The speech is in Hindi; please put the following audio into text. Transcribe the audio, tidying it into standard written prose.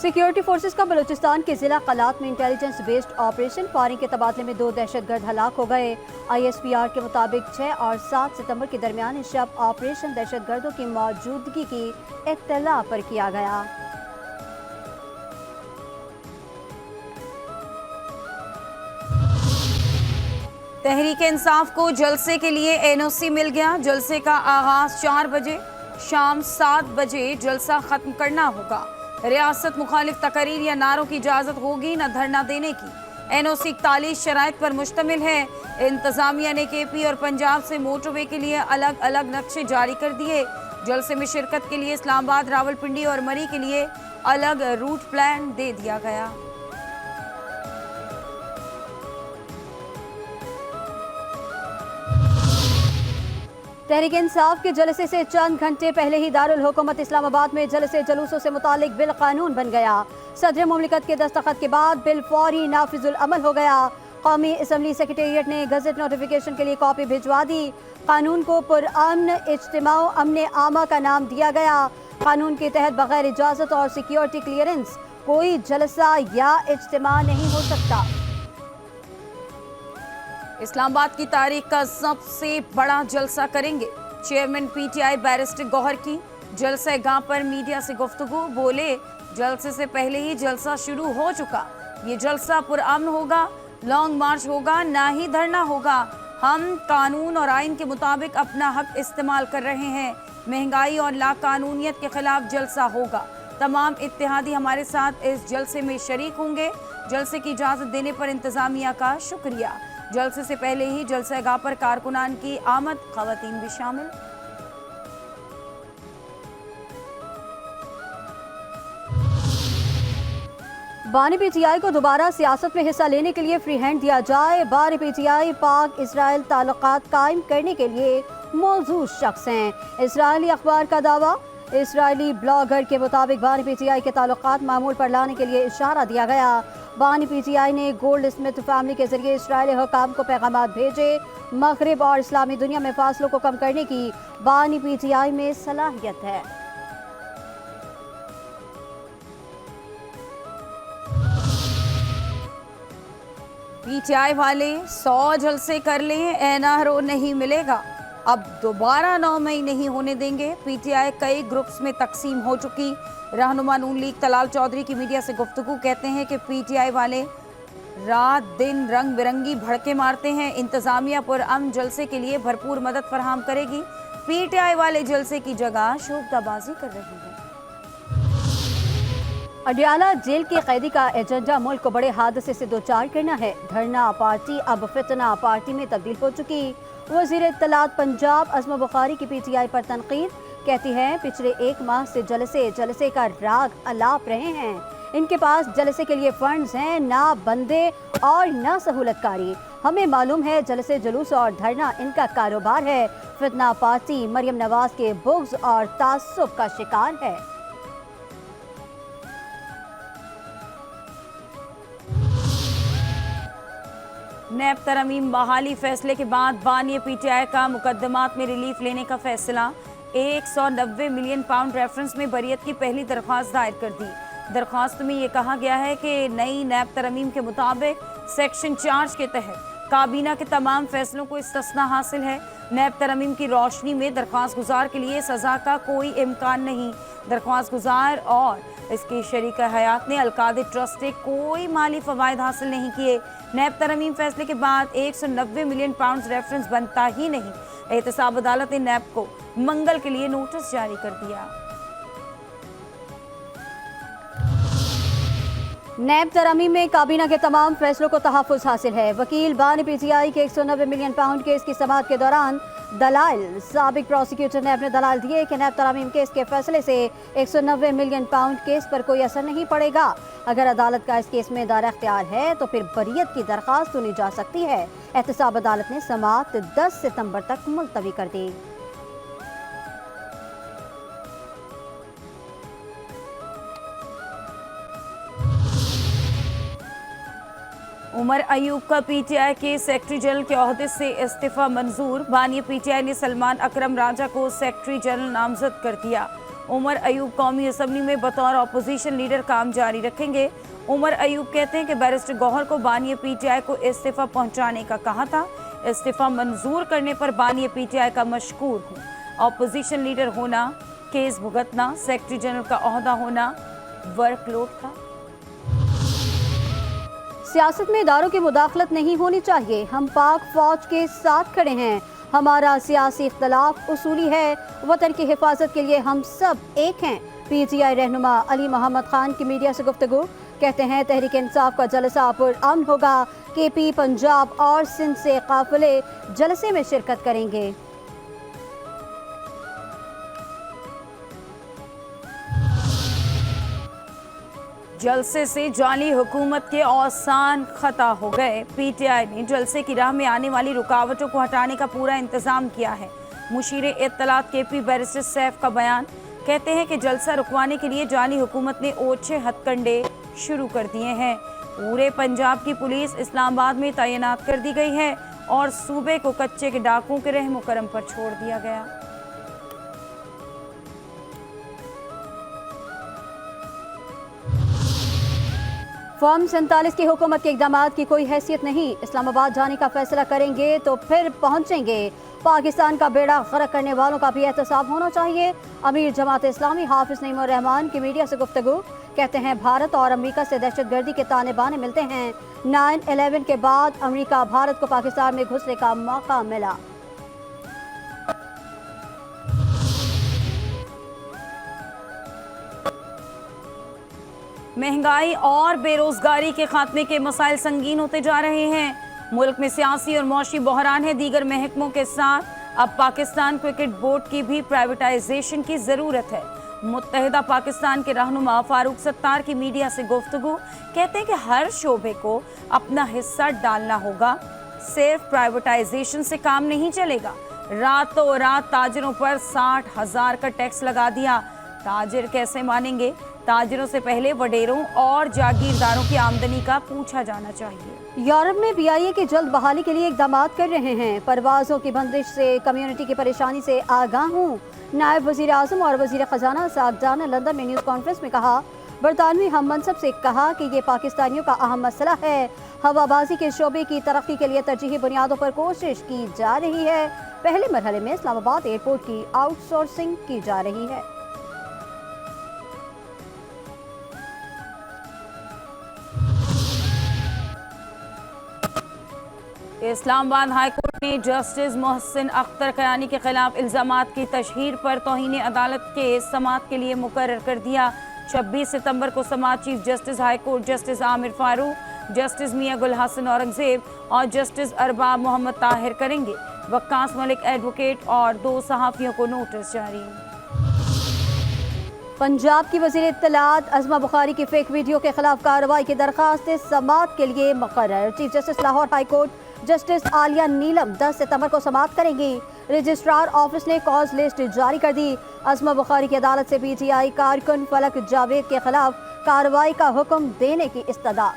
सिक्योरिटी फोर्सेस का बलूचिस्तान के जिला कलात में इंटेलिजेंस बेस्ड ऑपरेशन, फायरिंग के तबादले में 2 दहशतगर्द हलाक हो गए। ISPR के मुताबिक 6 और 7 सितंबर के दरमियान इस शब ऑपरेशन दहशतगर्दों की मौजूदगी की इत्तला पर किया गया। तहरीक-ए-इंसाफ को जलसे के लिए NOC मिल गया। जलसे का आगाज 4 बजे, शाम 7 बजे जलसा खत्म करना होगा। रियासत मुखालिफ तकरीर या नारों की इजाजत होगी न धरना देने की। NOC 41 शराइत पर मुश्तमिल है। इंतजामिया ने KP और पंजाब से मोटरवे के लिए अलग अलग नक्शे जारी कर दिए। जलसे में शिरकत के लिए इस्लामाबाद, रावलपिंडी और मरी के लिए अलग रूट प्लान दे दिया गया। तहरीक इंसाफ के जलसे से चंद घंटे पहले ही दारुल हुकूमत इस्लामाबाद में जलसे जुलूसों से मुतालिक बिल कानून बन गया। सदर मुमलिकत के दस्तखत के बाद बिल फौरी नाफिजुल अमल हो गया। कौमी असम्बली सेक्रेटेरिएट ने गजट नोटिफिकेशन के लिए कॉपी भिजवा दी। कानून को पुरअमन इज्तिमा अमन आमा का नाम दिया गया। कानून के तहत बगैर इजाजत और सिक्योरिटी क्लियरेंस कोई जलसा या इज्तिमा नहीं हो सकता। इस्लामाबाद की तारीख का सबसे बड़ा जलसा करेंगे। चेयरमैन PTI बैरिस्टर गौहर की जलसे गांव पर मीडिया से गुफ्तगू, बोले जलसे से पहले ही जलसा शुरू हो चुका। ये जलसा पुरअमन होगा, लॉन्ग मार्च होगा, ना ही धरना होगा। हम कानून और आइन के मुताबिक अपना हक इस्तेमाल कर रहे हैं। महंगाई और लाकानूनियत के खिलाफ जलसा होगा। तमाम इत्तेहादी हमारे साथ इस जलसे में शरीक होंगे। जलसे की इजाजत देने पर इंतजामिया का शुक्रिया। जलसे से पहले ही जलसेगाह पर कारकुनान की आमद, खवातीन भी शामिल। बानी PTI को दोबारा सियासत में हिस्सा लेने के लिए फ्री हैंड दिया जाए। बानी PTI पाक इसराइल ताल्लुकात कायम करने के लिए मौजूद शख्स हैं। इसराइली अखबार का दावा। इसराइली ब्लॉगर के मुताबिक बानी PTI के ताल्लुकात मामूल पर लाने के लिए इशारा दिया गया। बानी PTI ने गोल्ड स्मिथ फैमिली के जरिए इसराइली हुकाम को पैगाम भेजे। मगरिब और इस्लामी दुनिया में फासलों को कम करने की बानी PTI में सलाहियत है। PTI वाले 100 जलसे कर लें, NRO नहीं मिलेगा। अब दोबारा 9 मई नहीं होने देंगे। PTI कई ग्रुप्स में तकसीम हो चुकी। रहनुमा नून लीग तलाल चौधरी की मीडिया से गुफ्तगू, कहते हैं कि PTI वाले रात दिन रंग बिरंगी भड़के मारते हैं। इंतजामिया पुरअमन जलसे के लिए भरपूर मदद फराहम करेगी। PTI वाले जलसे की जगह शोबदाबाजी कर रहे हैं। अडियाला जेल के कैदी का एजेंडा मुल्क को बड़े हादसे से दोचार करना है। धरना पार्टी अब फितना पार्टी में तब्दील हो चुकी। वज़ीर इत्तलात पंजाब अज़मा बुखारी की PTI पर तनकीद, कहती है पिछले 1 माह से जलसे का राग अलाप रहे हैं। इनके पास जलसे के लिए फंड्स हैं, ना बंदे और ना सहूलतकारी। हमें मालूम है जलसे जुलूस और धरना इनका कारोबार है। फितना पार्टी मरियम नवाज के बुग़्ज़ और तासुब का शिकार है। नैब तरमीम बहाली फैसले के बाद बानी PTI का मुकदमात में रिलीफ लेने का फैसला। 190 मिलियन पाउंड रेफरेंस में बरियत की पहली दरख्वास्त दायर कर दी। दरख्वास्त में ये कहा गया है कि नई नैब तरमीम के मुताबिक सेक्शन 4 के तहत काबीना के तमाम फैसलों को इस्तिस्ना हासिल है। नैब तरमीम की रोशनी में दरख्वास्त गुजार के लिए सजा का कोई इम्कान नहीं। दरख्वास्त गुजार और इसकी शरीका हयात ने अलकादे ट्रस्ट से कोई माली फवायद हासिल नहीं किए। नैब तरमीम फैसले के बाद 190 मिलियन पाउंड रेफरेंस बनता ही नहीं। एहतसाब अदालत ने नैब को मंगल के लिए नोटिस जारी कर दिया। नैब तरमीम में काबीना के तमाम फैसलों को तहफ़्फ़ुज़ हासिल है। वकील बानी PTI के 190 मिलियन पाउंड केस की समाअत के दौरान दलाइल, साबिक प्रोसिक्यूटर ने अपने दलाल दिए कि नैब तरमीम केस के फैसले से 190 मिलियन पाउंड केस पर कोई असर नहीं पड़ेगा। अगर अदालत का इस केस में दायरा इख्तियार है तो फिर बरियत की दरख्वास्त सुनी जा सकती है। एहतसाब अदालत ने समाअत 10 सितंबर तक मुलतवी कर दी। उमर अयूब का PTI के सेक्रेटरी जनरल के ओहदे से इस्तीफा मंजूर। बानी PTI ने सलमान अकरम राजा को सेक्रेटरी जनरल नामजद कर दिया। उमर अयूब कौमी असम्बली में बतौर अपोजिशन लीडर काम जारी रखेंगे। उमर अयूब कहते हैं कि बैरिस्टर गौहर को बानी पीटीआई को इस्तीफा पहुंचाने का कहा था। इस्तीफा मंजूर करने पर बानी पीटीआई का मशकूर हूँ। अपोजिशन लीडर होना, केस भुगतना, सेक्रेटरी जनरल का ओहदा होना वर्कलोड था। सियासत में इदारों की मुदाखलत नहीं होनी चाहिए। हम पाक फौज के साथ खड़े हैं। हमारा सियासी इख्तलाफ उसूली है। वतन की हिफाजत के लिए हम सब एक हैं। पीटीआई रहनुमा अली मोहम्मद खान की मीडिया से गुफ्तगू, कहते हैं तहरीक इंसाफ का जलसा पुरअमन होगा। केपी, पंजाब और सिंध से काफिले जलसे में शिरकत करेंगे। जलसे से जाली हुकूमत के औसान खता हो गए। पीटीआई ने जलसे की राह में आने वाली रुकावटों को हटाने का पूरा इंतजाम किया है। मुशीर इत्तलात केपी बैरिस्टर सैफ का बयान, कहते हैं कि जलसा रुकवाने के लिए जाली हुकूमत ने ओछे हथकंडे शुरू कर दिए हैं। पूरे पंजाब की पुलिस इस्लामाबाद में तैनात कर दी गई है और सूबे को कच्चे के डाकुओं के रहम करम पर छोड़ दिया गया। फॉर्म 47 की हुकूमत के इक़दामात की कोई हैसियत नहीं। इस्लामाबाद जाने का फैसला करेंगे तो फिर पहुंचेंगे। पाकिस्तान का बेड़ा गर्क करने वालों का भी एहतसाब होना चाहिए। अमीर जमात इस्लामी हाफिज नईमुर रहमान की मीडिया से गुफ्तगू, कहते हैं भारत और अमेरिका से दहशतगर्दी के ताने बाने मिलते हैं। 9/11 के बाद अमेरिका भारत को पाकिस्तान में घुसने का मौका मिला। महंगाई और बेरोजगारी के खात्मे के मसाइल संगीन होते जा रहे हैं। मुल्क में सियासी और मौशी बहरान है। दीगर महकमों के साथ अब पाकिस्तान क्रिकेट बोर्ड की भी प्राइवेटाइजेशन की ज़रूरत है। मुत्तहिदा पाकिस्तान के रहनुमा फारूक सत्तार की मीडिया से गुफ्तगू, कहते हैं कि हर शोबे को अपना हिस्सा डालना होगा। सिर्फ प्राइवेटाइजेशन से काम नहीं चलेगा। रातों रात ताजिरों पर 60,000 का टैक्स लगा दिया। ताजिर कैसे मानेंगे? ताजिरों से पहले वडेरों और जागीरदारों की आमदनी का पूछा जाना चाहिए। यूरोप में बीआईए की जल्द बहाली के लिए इक़दाम कर रहे हैं। परवाजों की बंदिश से कम्युनिटी की परेशानी से आगाह हूँ। नायब वज़ीर आज़म और वज़ीर ख़जाना सागजान ने लंदन में न्यूज़ कॉन्फ्रेंस में कहा, बरतानवी हम मनसब से कहा कि ये पाकिस्तानियों का अहम मसला है। हवाबाजी के शोबे की तरक्की के लिए तरजीही बुनियादों पर कोशिश की जा रही है। पहले मरहले में इस्लामाबाद एयरपोर्ट की आउटसोर्सिंग की जा रही है। इस्लामाबाद हाई कोर्ट ने जस्टिस मोहसिन अख्तर कयानी के खिलाफ इल्जामात की तशहीर पर तौहीन अदालत के समाअत के लिए मुकर्रर कर दिया। 26 सितंबर को समाअत chief justice high court justice Aamir Farooq, justice Mian Gul Hassan Aurangzeb और जस्टिस अरबाब मोहम्मद ताहिर करेंगे। वक्कास मलिक एडवोकेट और 2 सहाफ़ियों को नोटिस जारी। पंजाब की वज़ीर इत्तलात अज़मा बुखारी की फेक वीडियो के खिलाफ कार्रवाई की दरख्वास्त समाअत के लिए मुकर्रर। Chief justice Lahore high court justice Aalia Neelam 10 सितंबर को समाअत करेंगी। रजिस्ट्रार ऑफिस ने कॉज लिस्ट जारी कर दी। अज़मा बुखारी की अदालत से पीटीआई कारकुन फलक जावेद के खिलाफ कार्रवाई का हुक्म देने की इस्तदा।